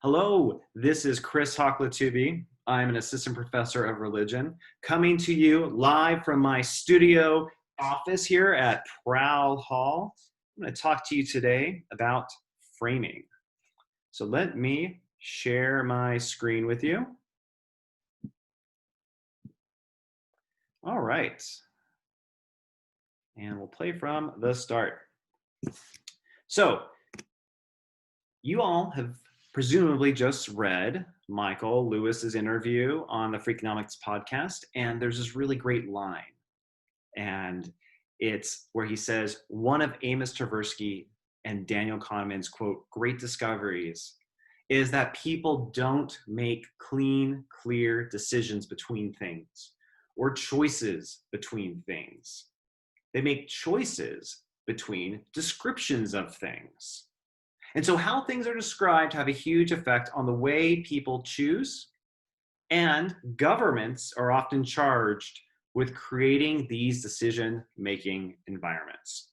Hello, this is Chris Hocklatubi. I'm an assistant professor of religion coming to you live from my studio office here at Prowl Hall. I'm going to talk to you today about framing. So let me share my screen with you. All right. And we'll play from the start. So you all have presumably just read Michael Lewis's interview on the Freakonomics podcast, and there's this really great line. And it's where he says, one of Amos Tversky and Daniel Kahneman's, quote, great discoveries is that people don't make clean, clear decisions between things or choices between things. They make choices between descriptions of things. And so how things are described have a huge effect on the way people choose, and governments are often charged with creating these decision-making environments.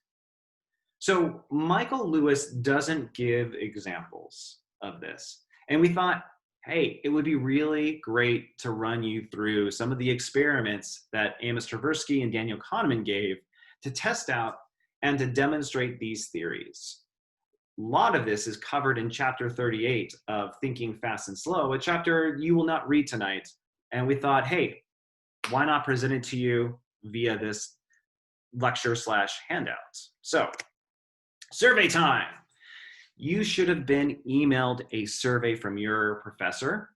So Michael Lewis doesn't give examples of this. And we thought, hey, it would be really great to run you through some of the experiments that Amos Tversky and Daniel Kahneman gave to test out and to demonstrate these theories. A lot of this is covered in chapter 38 of Thinking Fast and Slow, a chapter you will not read tonight. And we thought, hey, why not present it to you via this lecture/handout? So, survey time. You should have been emailed a survey from your professor.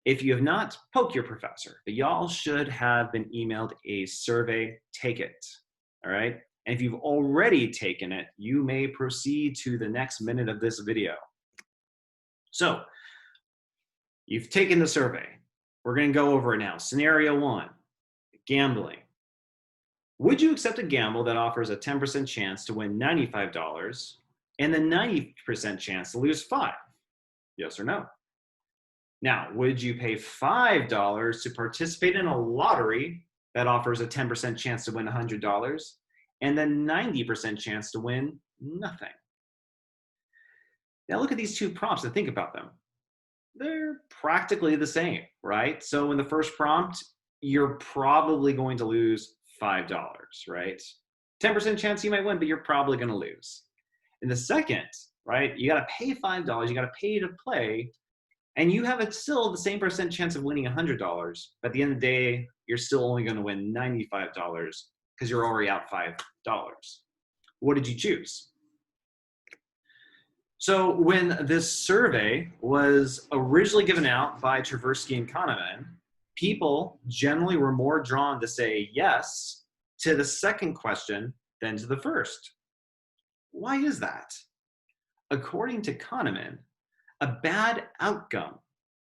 If you have not, poke your professor. But y'all should have been emailed a survey. Take it, all right? And if you've already taken it, you may proceed to the next minute of this video. So, you've taken the survey. We're going to go over it now. Scenario 1, gambling. Would you accept a gamble that offers a 10% chance to win $95 and a 90% chance to lose $5? Yes or no? Now, would you pay $5 to participate in a lottery that offers a 10% chance to win $100 and a 90% chance to win nothing? Now look at these two prompts and think about them. They're practically the same, right? So in the first prompt, you're probably going to lose $5, right? 10% chance you might win, but you're probably going to lose. In the second, right, you got to pay $5, you got to pay to play, and you have still the same percent chance of winning $100, but at the end of the day, you're still only going to win $95 because you're already out $5. What did you choose? So when this survey was originally given out by Tversky and Kahneman, people generally were more drawn to say yes to the second question than to the first. Why is that? According to Kahneman, a bad outcome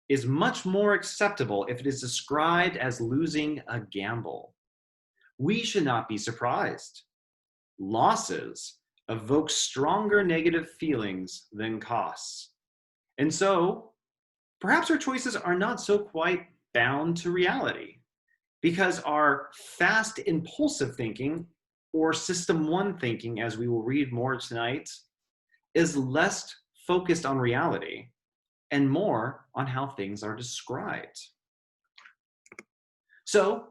is much more acceptable if it is described as losing a gamble. We should not be surprised. Losses evoke stronger negative feelings than costs. And so, perhaps our choices are not so quite bound to reality, because our fast, impulsive thinking, or System 1 thinking, as we will read more tonight, is less focused on reality and more on how things are described. So,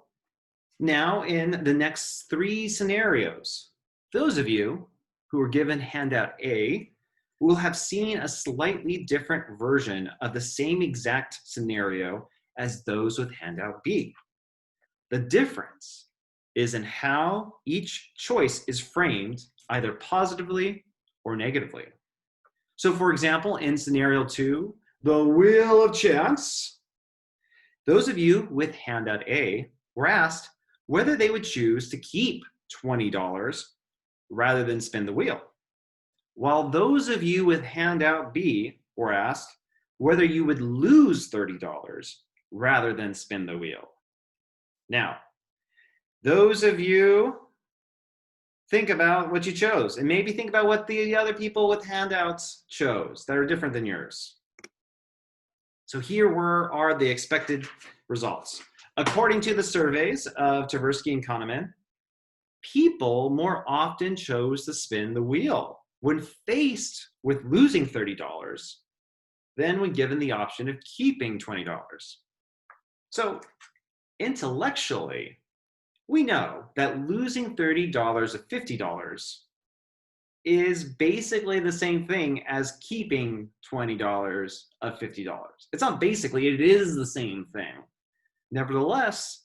now in the next 3 scenarios, those of you who were given handout A will have seen a slightly different version of the same exact scenario as those with handout B. The difference is in how each choice is framed, either positively or negatively. So for example, in scenario 2, the wheel of chance, those of you with handout A were asked whether they would choose to keep $20 rather than spin the wheel, while those of you with handout B were asked whether you would lose $30 rather than spin the wheel. Now, those of you, think about what you chose, and maybe think about what the other people with handouts chose that are different than yours. So here are the expected results. According to the surveys of Tversky and Kahneman, people more often chose to spin the wheel when faced with losing $30 than when given the option of keeping $20. So intellectually, we know that losing $30 of $50 is basically the same thing as keeping $20 of $50. It's not basically, it is the same thing. Nevertheless,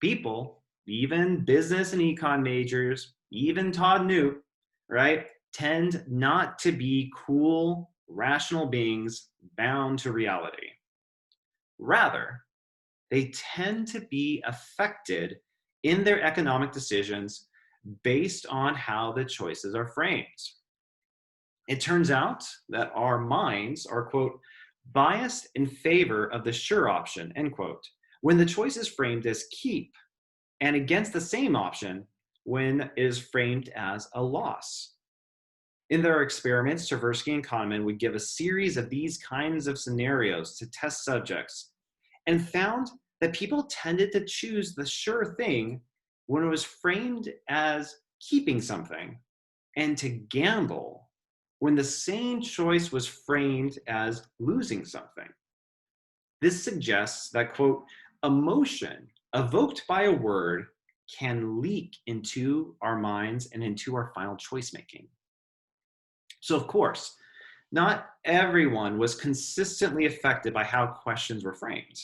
people, even business and econ majors, even Todd Newt, right, tend not to be cool, rational beings bound to reality. Rather, they tend to be affected in their economic decisions based on how the choices are framed. It turns out that our minds are, quote, biased in favor of the sure option, end quote, when the choice is framed as keep, and against the same option when it is framed as a loss. In their experiments, Tversky and Kahneman would give a series of these kinds of scenarios to test subjects and found that people tended to choose the sure thing when it was framed as keeping something, and to gamble when the same choice was framed as losing something. This suggests that, quote, emotion evoked by a word can leak into our minds and into our final choice making. So, of course, not everyone was consistently affected by how questions were framed.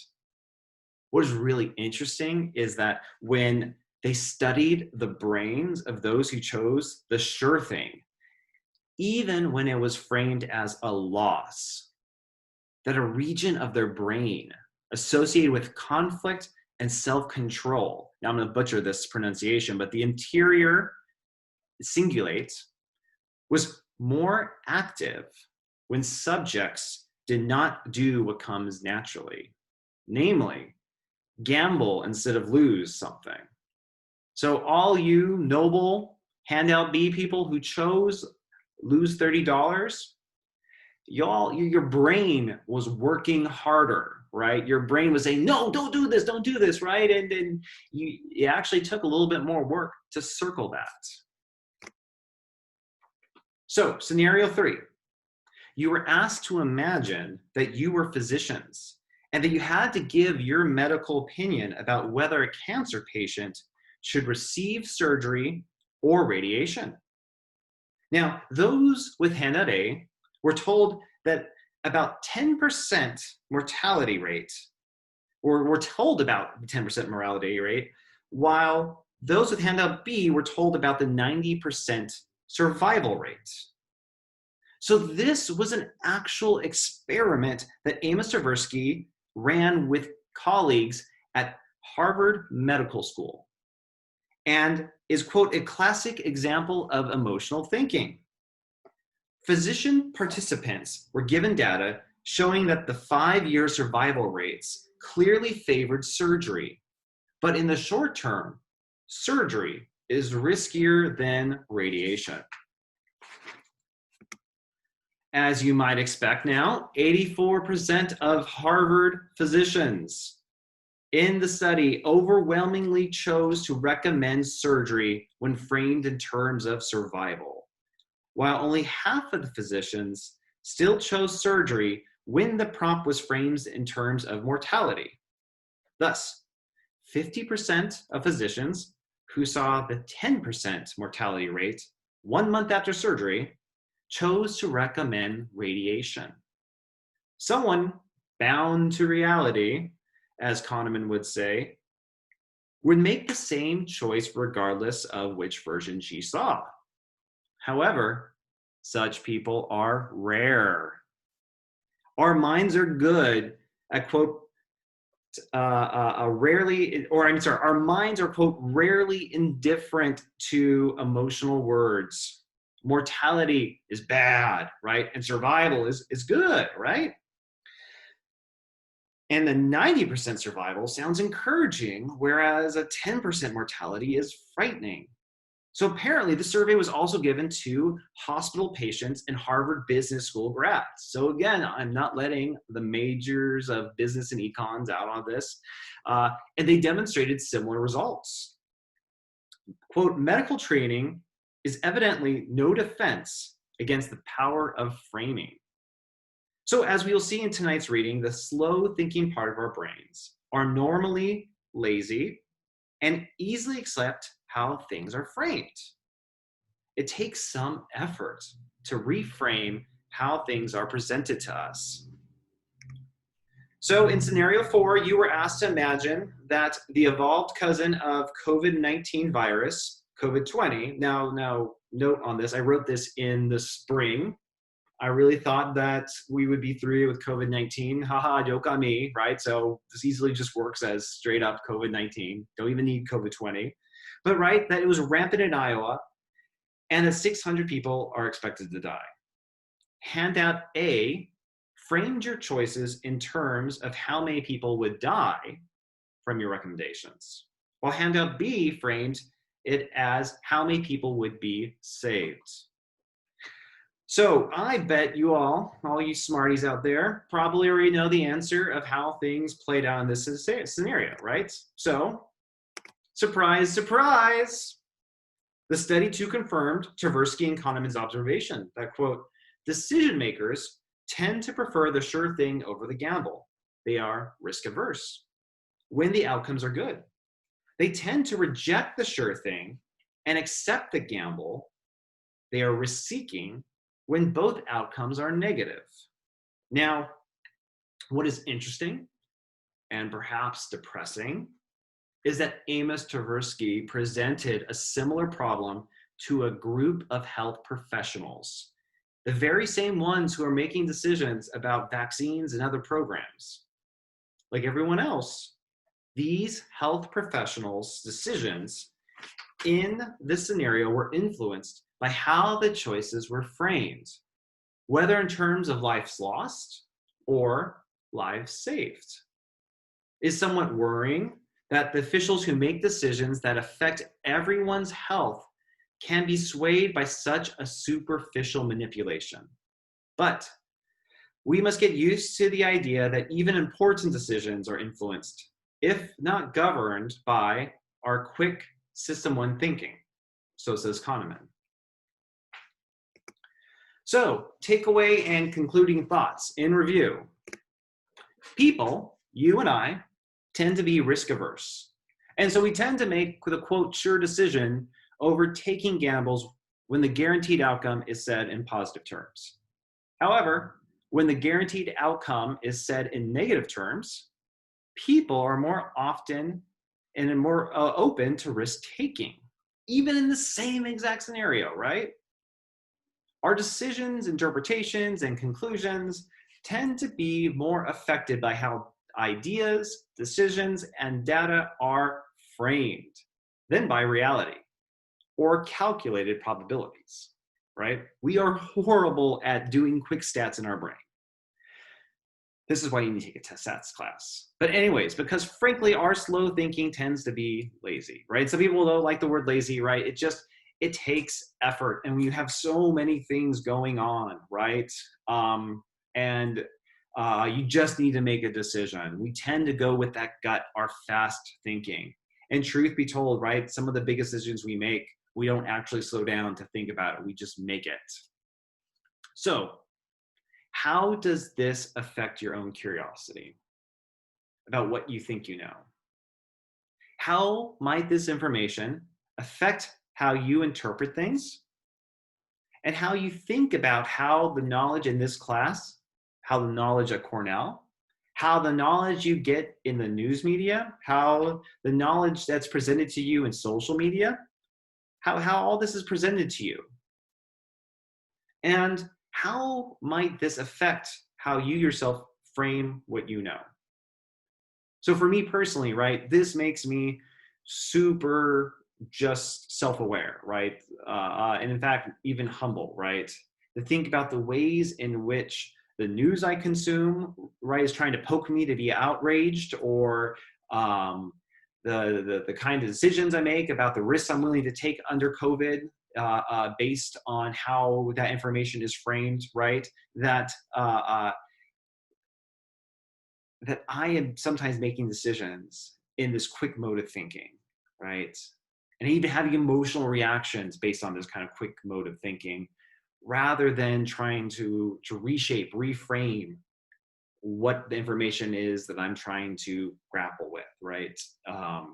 What is really interesting is that when they studied the brains of those who chose the sure thing, even when it was framed as a loss, that a region of their brain associated with conflict and self-control, now I'm going to butcher this pronunciation, but the anterior cingulate was more active when subjects did not do what comes naturally, namely, gamble instead of lose something. So all you noble handout B people who chose lose $30, your brain was working harder, right? Your brain was saying, no, don't do this, right? And then it actually took a little bit more work to circle that. So scenario 3, you were asked to imagine that you were physicians and that you had to give your medical opinion about whether a cancer patient should receive surgery or radiation. Now, those with handout A were told that about 10% mortality rate, or were told about the 10% mortality rate, while those with handout B were told about the 90% survival rate. So this was an actual experiment that Amos Tversky ran with colleagues at Harvard Medical School, and is, quote, a classic example of emotional thinking. Physician participants were given data showing that the 5-year survival rates clearly favored surgery, but in the short term, surgery is riskier than radiation. As you might expect now, 84% of Harvard physicians in the study overwhelmingly chose to recommend surgery when framed in terms of survival, while only half of the physicians still chose surgery when the prompt was framed in terms of mortality. Thus, 50% of physicians who saw the 10% mortality rate 1 month after surgery chose to recommend radiation. Someone bound to reality, as Kahneman would say, would make the same choice regardless of which version she saw. However, such people are rare. Our minds are good at, quote, our minds are, quote, rarely indifferent to emotional words. Mortality is bad, right? And survival is good, right? And the 90% survival sounds encouraging, whereas a 10% mortality is frightening. So apparently the survey was also given to hospital patients and Harvard Business School grads. So again, I'm not letting the majors of business and econs out on this. And they demonstrated similar results. Quote, medical training is evidently no defense against the power of framing. So as we'll see in tonight's reading, the slow thinking part of our brains are normally lazy and easily accept how things are framed. It takes some effort to reframe how things are presented to us. So in scenario 4, you were asked to imagine that the evolved cousin of COVID-19 virus, COVID-20, now note on this, I wrote this in the spring. I really thought that we would be through with COVID-19. Haha, joke on me, right? So this easily just works as straight up COVID-19. Don't even need COVID-20. But right, that it was rampant in Iowa and that 600 people are expected to die. Handout A framed your choices in terms of how many people would die from your recommendations, while handout B framed it as how many people would be saved. So I bet you all you smarties out there, probably already know the answer of how things played out in this scenario, right? So, surprise, surprise. The study too confirmed Tversky and Kahneman's observation that, quote, decision makers tend to prefer the sure thing over the gamble. They are risk averse when the outcomes are good. They tend to reject the sure thing and accept the gamble. They are risk seeking when both outcomes are negative. Now, what is interesting and perhaps depressing is that Amos Tversky presented a similar problem to a group of health professionals, the very same ones who are making decisions about vaccines and other programs. Like everyone else, these health professionals' decisions in this scenario were influenced by how the choices were framed, whether in terms of lives lost or lives saved. It's somewhat worrying that the officials who make decisions that affect everyone's health can be swayed by such a superficial manipulation. But we must get used to the idea that even important decisions are influenced, if not governed, by our quick System 1 thinking. So says Kahneman. So, takeaway and concluding thoughts in review. People, you and I, tend to be risk averse. And so we tend to make the quote sure decision over taking gambles when the guaranteed outcome is said in positive terms. However, when the guaranteed outcome is said in negative terms, people are more often and more open to risk taking, even in the same exact scenario, right? Our decisions, interpretations, and conclusions tend to be more affected by how ideas, decisions, and data are framed than by reality or calculated probabilities, right? We are horrible at doing quick stats in our brain. This is why you need to take a stats class. But anyways, because frankly, our slow thinking tends to be lazy, right? Some people don't like the word lazy, right? It takes effort, and when you have so many things going on, right? You just need to make a decision. We tend to go with that gut, our fast thinking. And truth be told, right, some of the biggest decisions we make, we don't actually slow down to think about it. We just make it. So how does this affect your own curiosity about what you think you know? How might this information affect how you interpret things and how you think about how the knowledge in this class, how the knowledge at Cornell, how the knowledge you get in the news media, how the knowledge that's presented to you in social media, how all this is presented to you? And how might this affect how you yourself frame what you know? So for me personally, right, this makes me super just self-aware, right? And in fact, even humble, right? To think about the ways in which the news I consume, right, is trying to poke me to be outraged, or the kind of decisions I make about the risks I'm willing to take under COVID, based on how that information is framed, right? That I am sometimes making decisions in this quick mode of thinking, right? And even having emotional reactions based on this kind of quick mode of thinking, rather than trying to reshape, reframe what the information is that I'm trying to grapple with, right? 10%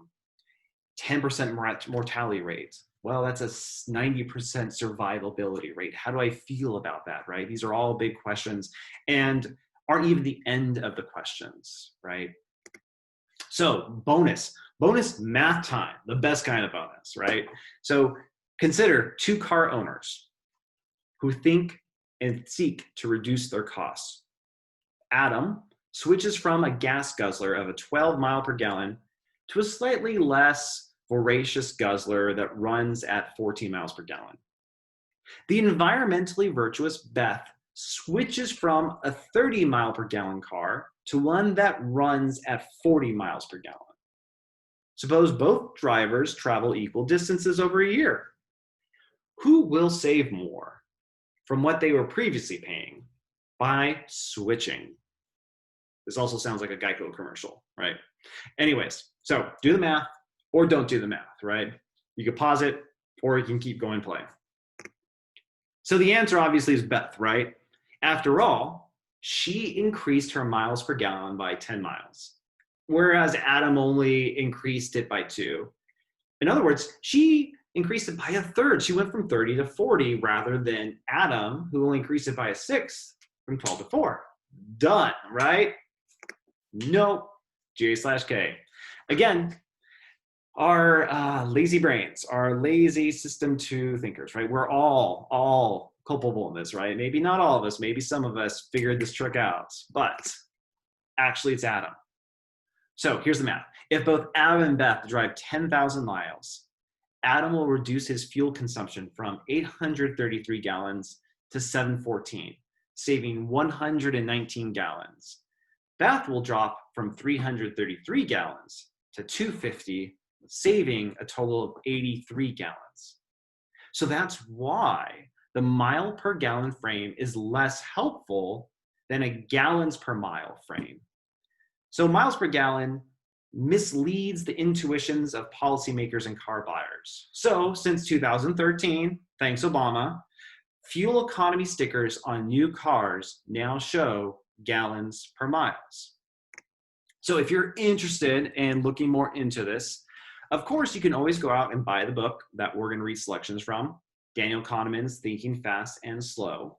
mortality rate. Well, that's a 90% survivability rate. How do I feel about that, right? These are all big questions and aren't even the end of the questions, right? So bonus math time, the best kind of bonus, right? So consider 2 car owners who think and seek to reduce their costs. Adam switches from a gas guzzler of a 12 mile per gallon to a slightly less voracious guzzler that runs at 14 miles per gallon. The environmentally virtuous Beth switches from a 30 mile per gallon car to one that runs at 40 miles per gallon. Suppose both drivers travel equal distances over a year. Who will save more from what they were previously paying by switching? This also sounds like a Geico commercial, right? Anyways, so do the math or don't do the math, right? You can pause it or you can keep going play. So the answer obviously is Beth, right? After all, she increased her miles per gallon by 10 miles, whereas Adam only increased it by 2. In other words, she increased it by a third. She went from 30 to 40 rather than Adam, who only increased it by a sixth from 12 to 4. Done, right? Nope. J/K. Again, our lazy brains, our lazy system 2 thinkers, right? We're all culpable in this, right? Maybe not all of us, maybe some of us figured this trick out, but actually it's Adam. So here's the math. If both Adam and Beth drive 10,000 miles, Adam will reduce his fuel consumption from 833 gallons to 714, saving 119 gallons. Beth will drop from 333 gallons to 250, saving a total of 83 gallons. So that's why the mile per gallon frame is less helpful than a gallons per mile frame. So miles per gallon misleads the intuitions of policymakers and car buyers. So since 2013, thanks Obama, fuel economy stickers on new cars now show gallons per miles. So if you're interested in looking more into this, of course, you can always go out and buy the book that we're going to read selections from, Daniel Kahneman's Thinking Fast and Slow.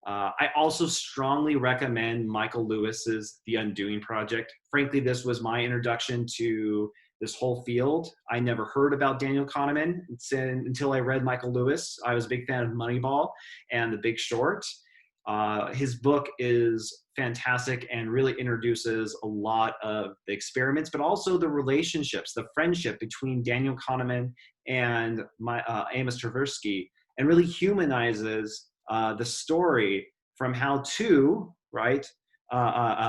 I also strongly recommend Michael Lewis's The Undoing Project. Frankly, this was my introduction to this whole field. I never heard about Daniel Kahneman until I read Michael Lewis. I was a big fan of Moneyball and The Big Short. His book is fantastic and really introduces a lot of the experiments, but also the relationships, the friendship between Daniel Kahneman and Amos Tversky, and really humanizes the story from how 2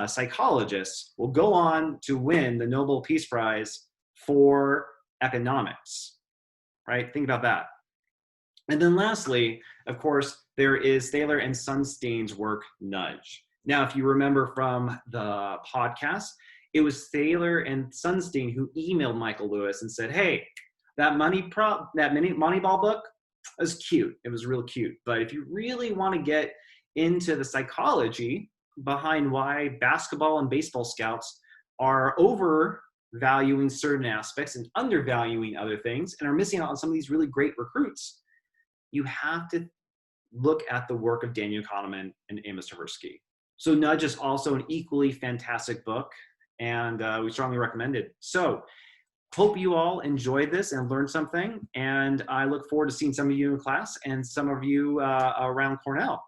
psychologists will go on to win the Nobel Peace Prize for economics, right? Think about that. And then lastly, of course, there is Thaler and Sunstein's work, Nudge. Now, if you remember from the podcast, it was Thaler and Sunstein who emailed Michael Lewis and said, hey, that Moneyball book was cute. It was real cute. But if you really want to get into the psychology behind why basketball and baseball scouts are overvaluing certain aspects and undervaluing other things and are missing out on some of these really great recruits, you have to look at the work of Daniel Kahneman and Amos Tversky. So Nudge is also an equally fantastic book, and we strongly recommend it. So hope you all enjoyed this and learned something, and I look forward to seeing some of you in class and some of you around Cornell.